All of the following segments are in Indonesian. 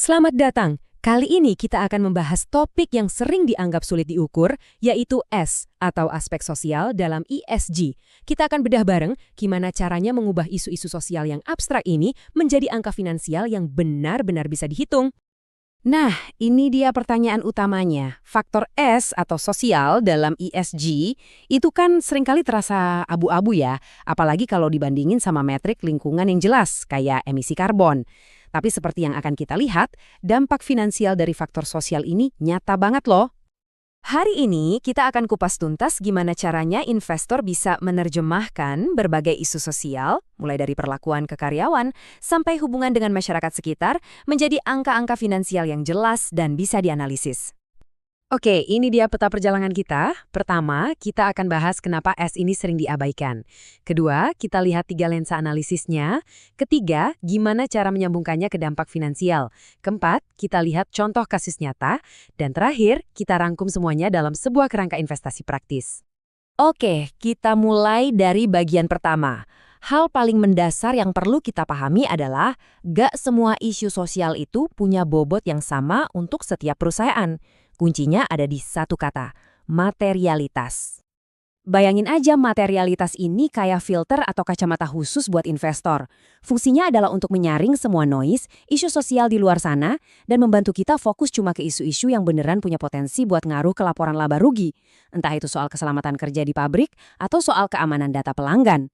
Selamat datang. Kali ini kita akan membahas topik yang sering dianggap sulit diukur, yaitu S atau aspek sosial dalam ESG. Kita akan bedah bareng gimana caranya mengubah isu-isu sosial yang abstrak ini menjadi angka finansial yang benar-benar bisa dihitung. Nah, ini dia pertanyaan utamanya. Faktor S atau sosial dalam ESG itu kan seringkali terasa abu-abu ya, apalagi kalau dibandingin sama metrik lingkungan yang jelas, kayak emisi karbon. Tapi seperti yang akan kita lihat, dampak finansial dari faktor sosial ini nyata banget loh. Hari ini kita akan kupas tuntas gimana caranya investor bisa menerjemahkan berbagai isu sosial, mulai dari perlakuan ke karyawan sampai hubungan dengan masyarakat sekitar, menjadi angka-angka finansial yang jelas dan bisa dianalisis. Oke, ini dia peta perjalanan kita. Pertama, kita akan bahas kenapa S ini sering diabaikan. Kedua, kita lihat 3 lensa analisisnya. Ketiga, gimana cara menyambungkannya ke dampak finansial. Keempat, kita lihat contoh kasus nyata. Dan terakhir, kita rangkum semuanya dalam sebuah kerangka investasi praktis. Oke, kita mulai dari bagian pertama. Hal paling mendasar yang perlu kita pahami adalah gak semua isu sosial itu punya bobot yang sama untuk setiap perusahaan. Kuncinya ada di satu kata, materialitas. Bayangin aja materialitas ini kayak filter atau kacamata khusus buat investor. Fungsinya adalah untuk menyaring semua noise, isu sosial di luar sana, dan membantu kita fokus cuma ke isu-isu yang beneran punya potensi buat ngaruh ke laporan laba rugi. Entah itu soal keselamatan kerja di pabrik atau soal keamanan data pelanggan.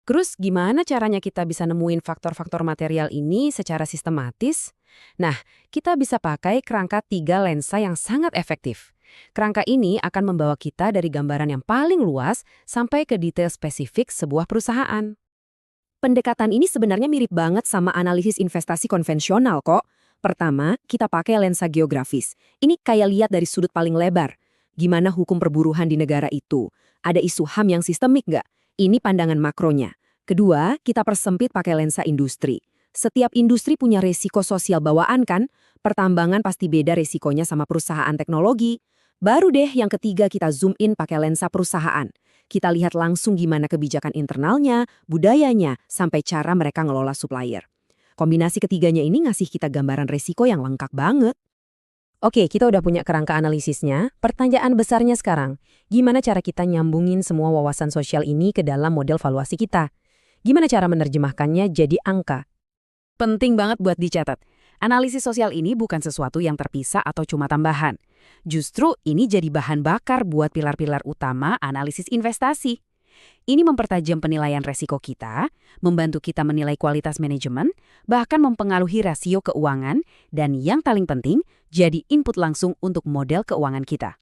Terus gimana caranya kita bisa nemuin faktor-faktor material ini secara sistematis? Nah, kita bisa pakai kerangka 3 lensa yang sangat efektif. Kerangka ini akan membawa kita dari gambaran yang paling luas sampai ke detail spesifik sebuah perusahaan. Pendekatan ini sebenarnya mirip banget sama analisis investasi konvensional kok. Pertama, kita pakai lensa geografis. Ini kayak lihat dari sudut paling lebar. Gimana hukum perburuhan di negara itu? Ada isu HAM yang sistemik nggak? Ini pandangan makronya. Kedua, kita persempit pakai lensa industri. Setiap industri punya resiko sosial bawaan kan? Pertambangan pasti beda resikonya sama perusahaan teknologi. Baru deh yang ketiga kita zoom in pakai lensa perusahaan. Kita lihat langsung gimana kebijakan internalnya, budayanya, sampai cara mereka ngelola supplier. Kombinasi ketiganya ini ngasih kita gambaran resiko yang lengkap banget. Oke, kita udah punya kerangka analisisnya. Pertanyaan besarnya sekarang, gimana cara kita nyambungin semua wawasan sosial ini ke dalam model valuasi kita? Gimana cara menerjemahkannya jadi angka? Penting banget buat dicatat. Analisis sosial ini bukan sesuatu yang terpisah atau cuma tambahan. Justru ini jadi bahan bakar buat pilar-pilar utama analisis investasi. Ini mempertajam penilaian resiko kita, membantu kita menilai kualitas manajemen, bahkan mempengaruhi rasio keuangan, dan yang paling penting, jadi input langsung untuk model keuangan kita.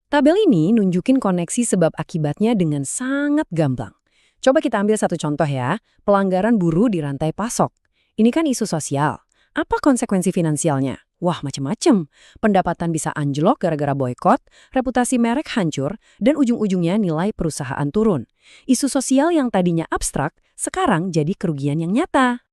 Tabel ini nunjukin koneksi sebab akibatnya dengan sangat gampang. Coba kita ambil satu contoh ya, pelanggaran buruh di rantai pasok. Ini kan isu sosial. Apa konsekuensi finansialnya? Wah, macem-macem. Pendapatan bisa anjlok gara-gara boykot, reputasi merek hancur, dan ujung-ujungnya nilai perusahaan turun. Isu sosial yang tadinya abstrak, sekarang jadi kerugian yang nyata.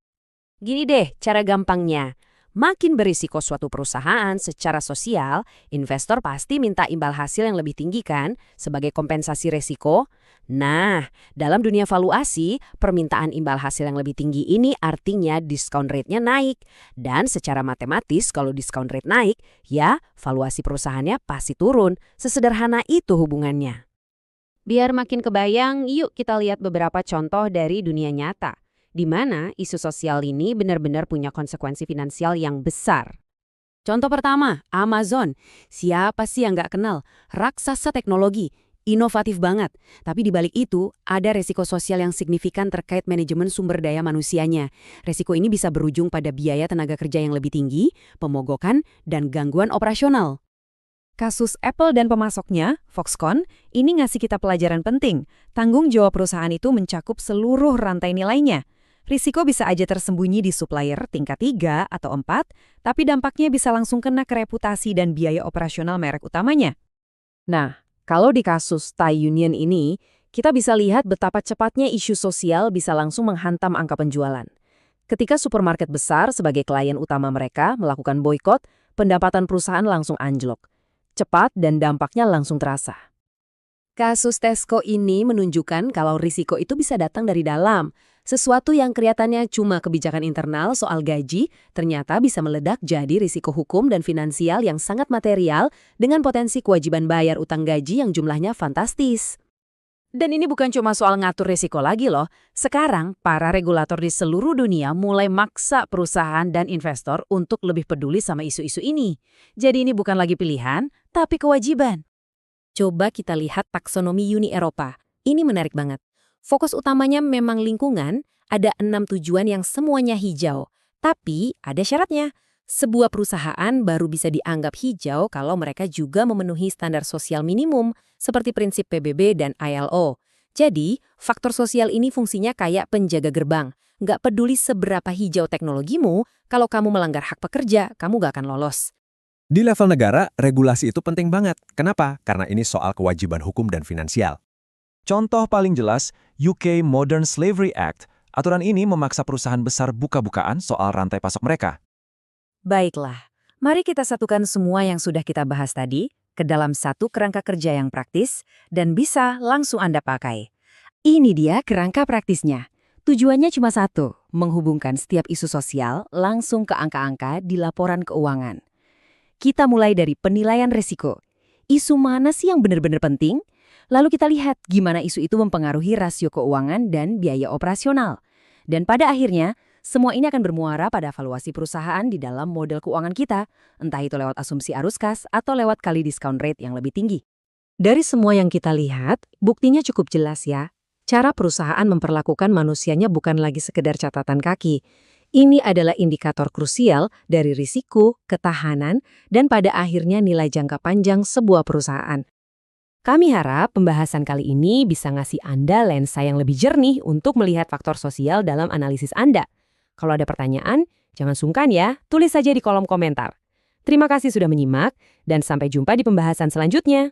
Gini deh cara gampangnya. Makin berisiko suatu perusahaan secara sosial, investor pasti minta imbal hasil yang lebih tinggi kan sebagai kompensasi resiko. Nah, dalam dunia valuasi, permintaan imbal hasil yang lebih tinggi ini artinya discount rate-nya naik. Dan secara matematis kalau discount rate naik, ya valuasi perusahaannya pasti turun. Sesederhana itu hubungannya. Biar makin kebayang, yuk kita lihat beberapa contoh dari dunia nyata, di mana isu sosial ini benar-benar punya konsekuensi finansial yang besar. Contoh pertama, Amazon. Siapa sih yang nggak kenal? Raksasa teknologi, inovatif banget. Tapi di balik itu, ada resiko sosial yang signifikan terkait manajemen sumber daya manusianya. Resiko ini bisa berujung pada biaya tenaga kerja yang lebih tinggi, pemogokan, dan gangguan operasional. Kasus Apple dan pemasoknya, Foxconn, ini ngasih kita pelajaran penting. Tanggung jawab perusahaan itu mencakup seluruh rantai nilainya. Risiko bisa aja tersembunyi di supplier tingkat 3 atau 4, tapi dampaknya bisa langsung kena ke reputasi dan biaya operasional merek utamanya. Nah, kalau di kasus Thai Union ini, kita bisa lihat betapa cepatnya isu sosial bisa langsung menghantam angka penjualan. Ketika supermarket besar sebagai klien utama mereka melakukan boykot, pendapatan perusahaan langsung anjlok. Cepat dan dampaknya langsung terasa. Kasus Tesco ini menunjukkan kalau risiko itu bisa datang dari dalam. Sesuatu yang kelihatannya cuma kebijakan internal soal gaji, ternyata bisa meledak jadi risiko hukum dan finansial yang sangat material dengan potensi kewajiban bayar utang gaji yang jumlahnya fantastis. Dan ini bukan cuma soal ngatur risiko lagi loh. Sekarang, para regulator di seluruh dunia mulai maksa perusahaan dan investor untuk lebih peduli sama isu-isu ini. Jadi ini bukan lagi pilihan, tapi kewajiban. Coba kita lihat taksonomi Uni Eropa. Ini menarik banget. Fokus utamanya memang lingkungan, ada 6 tujuan yang semuanya hijau. Tapi ada syaratnya. Sebuah perusahaan baru bisa dianggap hijau kalau mereka juga memenuhi standar sosial minimum, seperti prinsip PBB dan ILO. Jadi, faktor sosial ini fungsinya kayak penjaga gerbang. Nggak peduli seberapa hijau teknologimu, kalau kamu melanggar hak pekerja, kamu nggak akan lolos. Di level negara, regulasi itu penting banget. Kenapa? Karena ini soal kewajiban hukum dan finansial. Contoh paling jelas, UK Modern Slavery Act. Aturan ini memaksa perusahaan besar buka-bukaan soal rantai pasok mereka. Baiklah, mari kita satukan semua yang sudah kita bahas tadi ke dalam satu kerangka kerja yang praktis dan bisa langsung Anda pakai. Ini dia kerangka praktisnya. Tujuannya cuma satu, menghubungkan setiap isu sosial langsung ke angka-angka di laporan keuangan. Kita mulai dari penilaian risiko. Isu mana sih yang benar-benar penting? Lalu kita lihat gimana isu itu mempengaruhi rasio keuangan dan biaya operasional. Dan pada akhirnya, semua ini akan bermuara pada valuasi perusahaan di dalam model keuangan kita, entah itu lewat asumsi arus kas atau lewat kali discount rate yang lebih tinggi. Dari semua yang kita lihat, buktinya cukup jelas ya. Cara perusahaan memperlakukan manusianya bukan lagi sekedar catatan kaki. Ini adalah indikator krusial dari risiko, ketahanan, dan pada akhirnya nilai jangka panjang sebuah perusahaan. Kami harap pembahasan kali ini bisa ngasih Anda lensa yang lebih jernih untuk melihat faktor sosial dalam analisis Anda. Kalau ada pertanyaan, jangan sungkan ya, tulis saja di kolom komentar. Terima kasih sudah menyimak, dan sampai jumpa di pembahasan selanjutnya.